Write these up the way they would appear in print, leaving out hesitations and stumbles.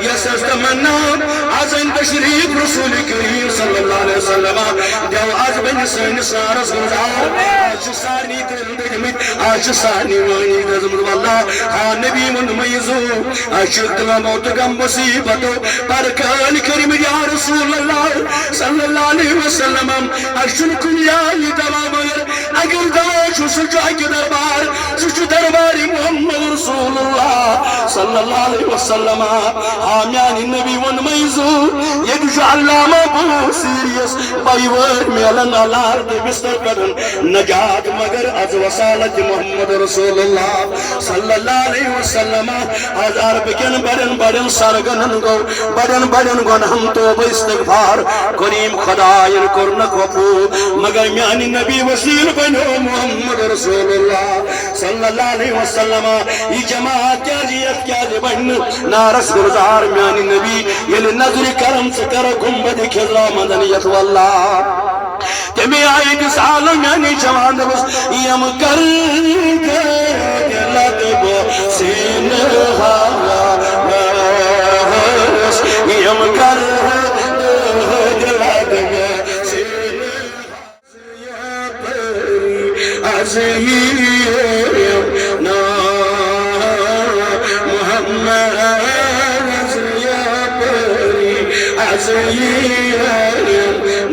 يسس تمنا عزن تشريف رسول كريم صلى الله عليه وسلم دو عزبن سين سارس غزار آج سارني تلدمت آج سارني واني دزمد والله نبي من ميزو اشد موت غم مصیبتو پرکان کریم یا رسول اللہ صلی اللہ علیہ وسلم اشن کنیائی دوا مگر اگر دوا شو سچو اکی دربار سچو درباری محمد رسول اللہ صلی اللہ علیہ وسلم حامیان النبی ون میزو یکشو علامہ بو سیریس بائیور میلن علار دے بستر کرن نجات مگر از وصالت محمد رسول اللہ صلی اللہ علیہ وسلم ہزار بکن بڑن بڑن سرگنن گو بڑن بڑن گن ہم تو استغفار کریم خدایل کرنک وپو مگر میانی نبی وسیل بنو محمد رسول اللہ صلی اللہ علیہ وسلم ای جماعت کیا جیت کیا جی بن نارس گرزار میانی نبی یل نظر کرم سکر گنبد خضرا مدنیت واللہ تمہیں آئی کس عالم یعنی جوان دبس یم کر دلت بو سینہا یم کر دلت بو سینہا عزیم نا محمد عزیم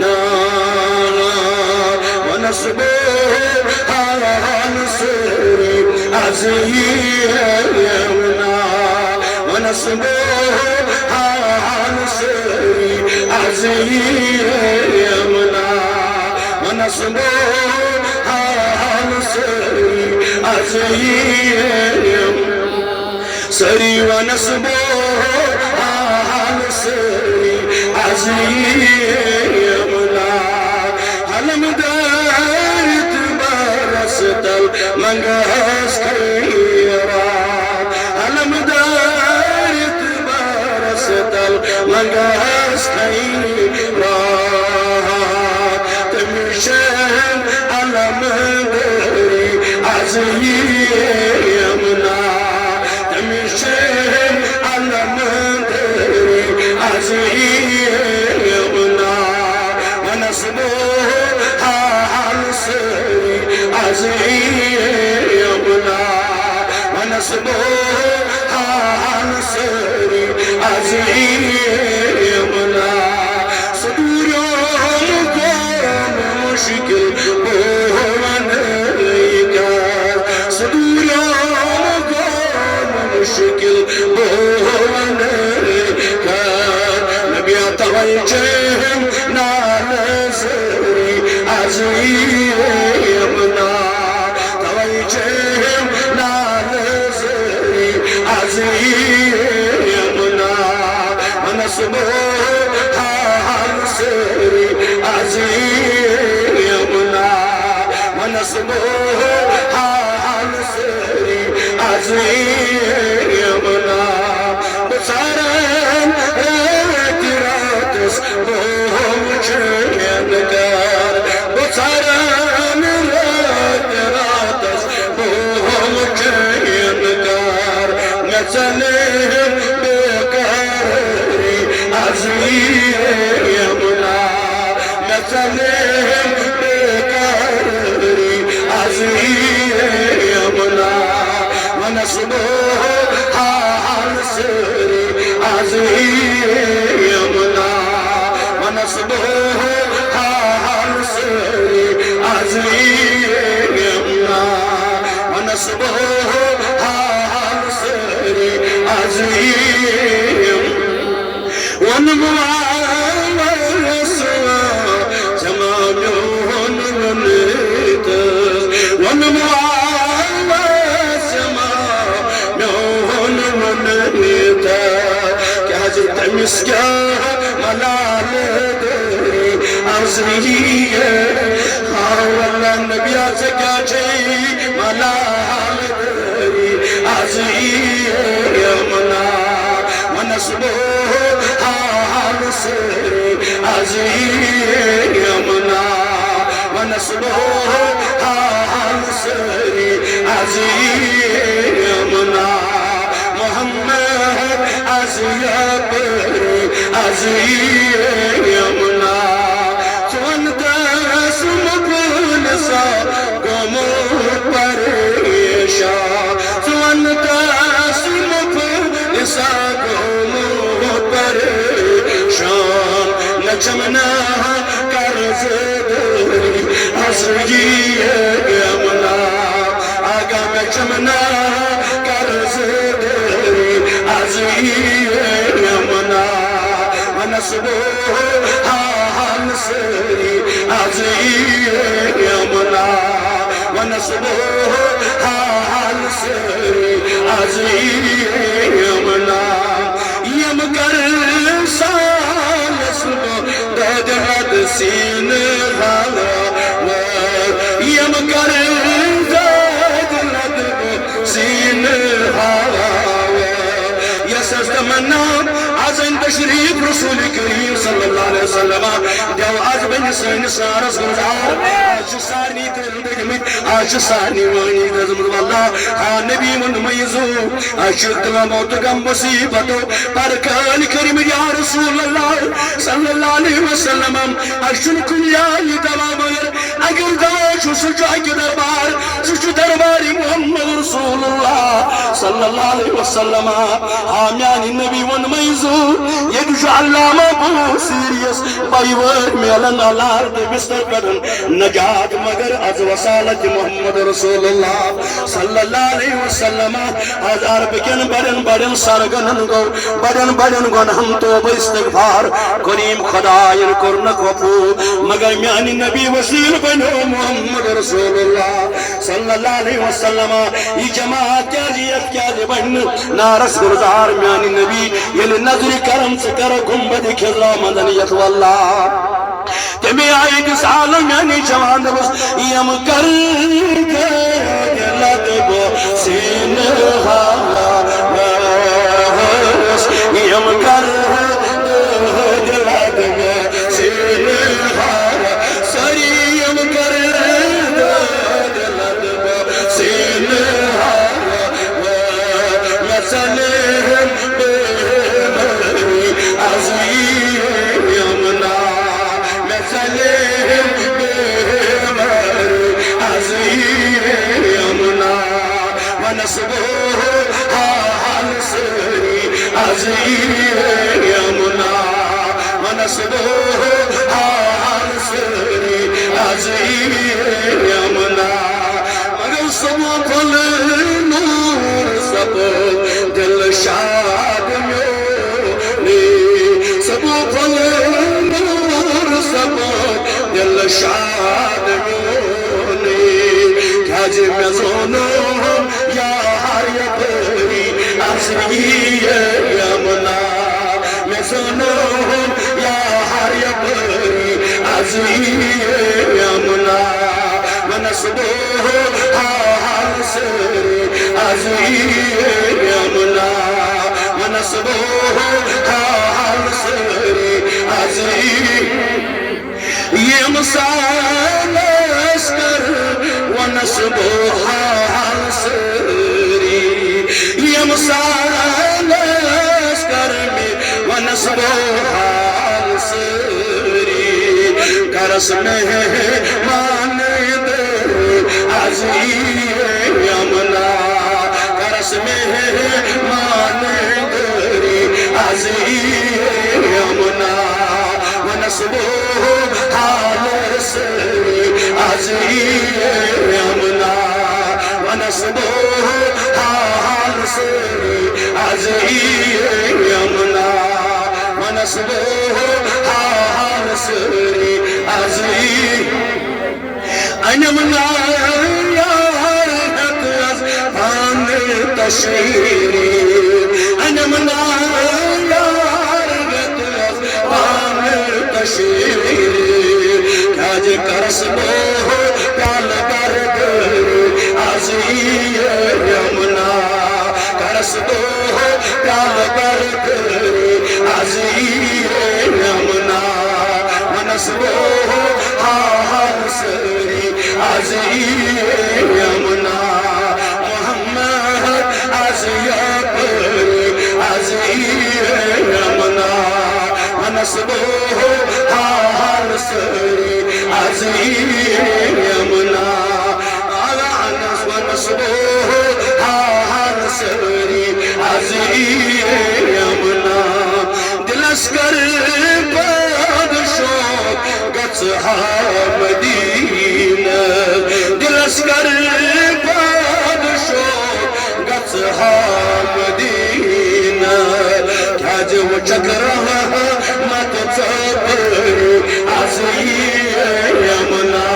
نا ونصبه نصري عزيمنا ونصبه نصري عزيمنا ونصبه نصري عزيم سري ونصبه نصري عزيمنا علم دارت برستل منغاس خيرا علم دارت برستل منغاس خيرا تمشن علم داري عزيمنا تمشن علم داري عزيمنا ونصبه عزيمنا ونصبه نصري عزيمنا صدور يوم مشكل بوانيك صدور يوم مشكل بوانيك نبي توجه نازري عزيمنا توجه نازري عزيمنا ونصبه نصري عزيمنا ونصبه نصري عزيمنا بصارن اعتراض بهم شينكار بصارن اعتراض بهم شينكار نسلم بكاري عزيمنا نسلم بكاري عزيمنا ونصبه نصري عزيمنا ونصبه نصري عزيمنا ونصبه نصري عزيم ونموى الرسوى جمالون ونريد ونموى مسكا ملال دری عزریه حاولا نبی آزکا چی ملال دری عزریه منا ونصبه نصري عزریه منا ونصبه نصري عزریه منا محمد از یپری از یمنا چون دست مپلسا گمو پریشان چون دست مپلسا گمو پریشان نچمنا کرز دوری از یمنا آگا نچمنا کرز دوری از یمنا ونسبو حال سری از یمنا ونسبو حال سری از یمنا یم کر سالس دادرد سین حالا یم کر دادرد سین حالا یسست منا عزن تشریف رسول کریم صلی اللہ علیہ وسلم دیو از بن سین سارس گزار آج سارنی تردگمت آج سارنی وانی دزمد واللہ ہاں نبی من میزو اشد و موتگم مصیبتو پر کال کریم یا رسول اللہ صلی اللہ علیہ وسلم اشن کنیائی دوا مگر اگر دوا شو سجائی دربار سجو درباری محمد رسول اللہ صلی اللہ علیہ وسلم آمیانی نبی من میزو یدوش علامہ بو سیریس بائیور میلن علار دے بستر کرن نجات مگر از وصالت محمد رسول اللہ صلی اللہ علیہ وسلم ہزار بکن بڑن بڑن سرگنن گو بڑن بڑن گن ہم توب استغفار کریم خدایل کرنک وپو مگر میانی نبی وسیل بنو محمد رسول اللہ صلی اللہ علیہ وسلم ای جماعت کیا جیت کیا جی بہن نارس گرزار میانی نبی یل نظر کرم سے کر گنبد خضرا مدنیت واللہ تمہیں آئی کس عالم یعنی جوان دلس یم کر دلت بو سین حالاس یم کر دلت بو سین حالاس سری یم کر دلت بو سین حالاس مسلم از یمنا مسلم از یمنا ونسبو حال سری از یمنا ونسبو حال سری از یمنا مگر سبو پل نور سبو دل شاد سبو پل نور سبو دل شاد میونی کیا جی میں زونو یا ہر یپری از یمنا میں زونو یا ہر یپری از یمنا ونسبو حال سری از یمنا ونسبو حال سری از یم سالس کر ونسبو حال سری یم سالس کر ونسبو حال سری کرس میں مان دے از یمنا کرس میں مان دے از یمنا ونسبو حال سری از یمنا ونسبو حال سری از یمنا ونسبو حال سری از انمنا یا حرکت از پان تشریری انمنا یا حرکت از پان تشریری کاج کرس بو پیال برگری از یمنا کرس بو پیال برگری از یمنا ونسبو حال سری از یمنا محمد از یپری از ونسبه هار سري عزيم يمنا على أنس ونسبه هار سري عزيم يمنا دلسكر بادشو قصها مدينة دلسكر بادشو قصها مدينة تاج وشكرها ما تتصبر عزيز يمنا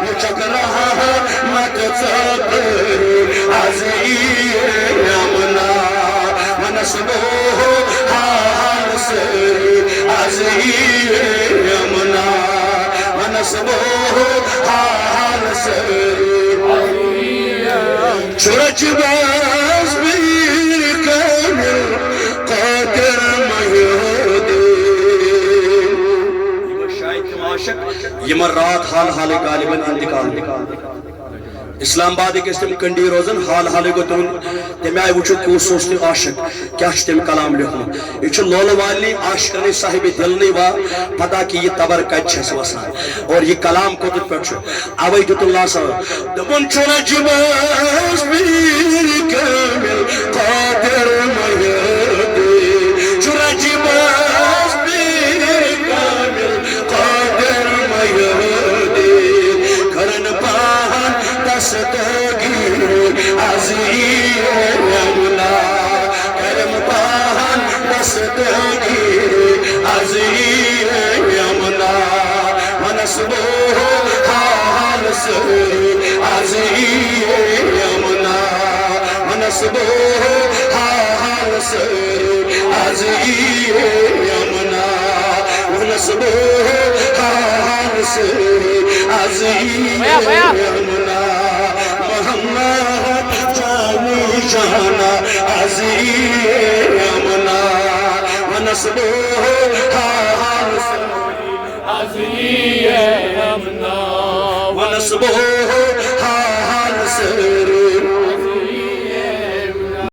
وشكرها ما تتصبر عزيز يمنا ونسبه سري عزيز يمنا ونسبه سري شرج باز بير كامل قادر يمر رات حال حال غالبا انتقال اسلام آباد کے تم کنڈی روزن حال حال گو تم تمہ آئی وچو کیوں سوچتے عاشق کیا تم کلام لکھنا یہ لول والی عاشقن صاحب دل نہیں وا پتا کہ یہ تبر کت چھس وسان اور یہ کلام کو پہ اوے دیت اللہ صاحب دپن چھوڑا جباس بیر کامل قادر مہدی چھوڑا جباس بیر کامل قادر مہدی کرن پاہن دستگیر عزیز یمنا کرم پاہن دستگیر عزیز یمنا ونسبه حال سری عزیز یمنا ونسبه حال سری عزیز یمنا ونسبه حال سری عزیز یمنا محمد جانی جانا عزیز یمنا ونسبه حال سری عزیز یمنا ونسبه حال سری